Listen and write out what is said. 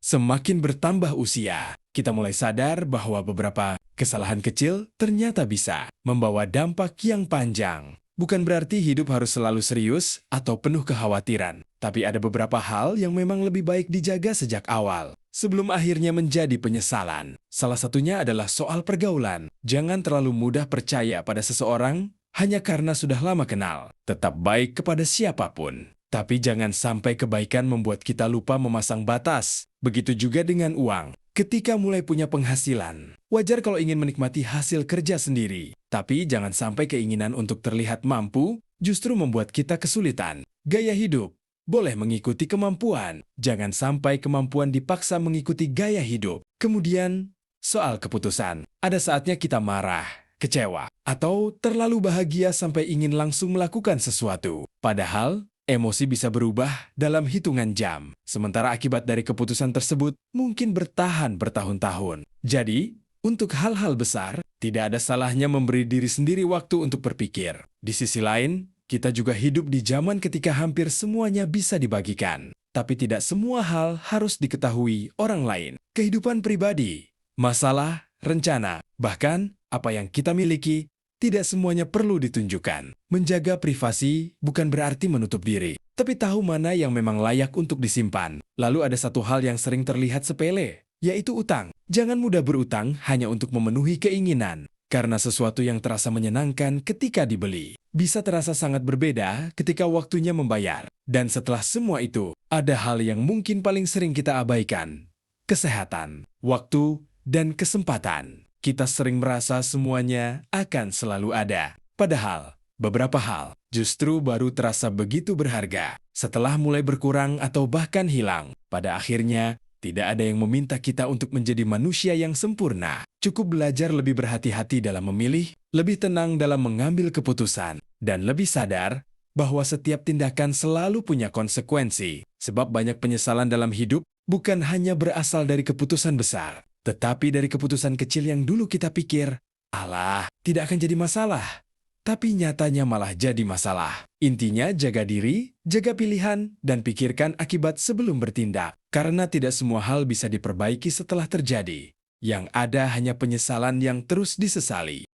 semakin bertambah usia, kita mulai sadar bahwa beberapa kesalahan kecil ternyata bisa membawa dampak yang panjang. Bukan berarti hidup harus selalu serius atau penuh kekhawatiran, tapi ada beberapa hal yang memang lebih baik dijaga sejak awal, sebelum akhirnya menjadi penyesalan. Salah satunya adalah soal pergaulan. Jangan terlalu mudah percaya pada seseorang hanya karena sudah lama kenal. Tetap baik kepada siapapun. Tapi jangan sampai kebaikan membuat kita lupa memasang batas. Begitu juga dengan uang. Ketika mulai punya penghasilan, wajar kalau ingin menikmati hasil kerja sendiri. Tapi jangan sampai keinginan untuk terlihat mampu justru membuat kita kesulitan. Gaya hidup boleh mengikuti kemampuan. Jangan sampai kemampuan dipaksa mengikuti gaya hidup. Kemudian, soal keputusan. Ada saatnya kita marah, kecewa, atau terlalu bahagia sampai ingin langsung melakukan sesuatu. Padahal, emosi bisa berubah dalam hitungan jam, sementara akibat dari keputusan tersebut mungkin bertahan bertahun-tahun. Jadi, untuk hal-hal besar, tidak ada salahnya memberi diri sendiri waktu untuk berpikir. Di sisi lain, kita juga hidup di zaman ketika hampir semuanya bisa dibagikan. Tapi tidak semua hal harus diketahui orang lain. Kehidupan pribadi, masalah, rencana, bahkan apa yang kita miliki, tidak semuanya perlu ditunjukkan. Menjaga privasi bukan berarti menutup diri, tapi tahu mana yang memang layak untuk disimpan. Lalu ada satu hal yang sering terlihat sepele, yaitu utang. Jangan mudah berutang hanya untuk memenuhi keinginan, karena sesuatu yang terasa menyenangkan ketika dibeli bisa terasa sangat berbeda ketika waktunya membayar. Dan setelah semua itu, ada hal yang mungkin paling sering kita abaikan: kesehatan, waktu, dan kesempatan. Kita sering merasa semuanya akan selalu ada. Padahal, beberapa hal justru baru terasa begitu berharga setelah mulai berkurang atau bahkan hilang. Pada akhirnya, tidak ada yang meminta kita untuk menjadi manusia yang sempurna. Cukup belajar lebih berhati-hati dalam memilih, lebih tenang dalam mengambil keputusan, dan lebih sadar bahwa setiap tindakan selalu punya konsekuensi. Sebab banyak penyesalan dalam hidup bukan hanya berasal dari keputusan besar, tetapi dari keputusan kecil yang dulu kita pikir, alah, tidak akan jadi masalah. Tapi nyatanya malah jadi masalah. Intinya jaga diri, jaga pilihan, dan pikirkan akibat sebelum bertindak. Karena tidak semua hal bisa diperbaiki setelah terjadi. Yang ada hanya penyesalan yang terus disesali.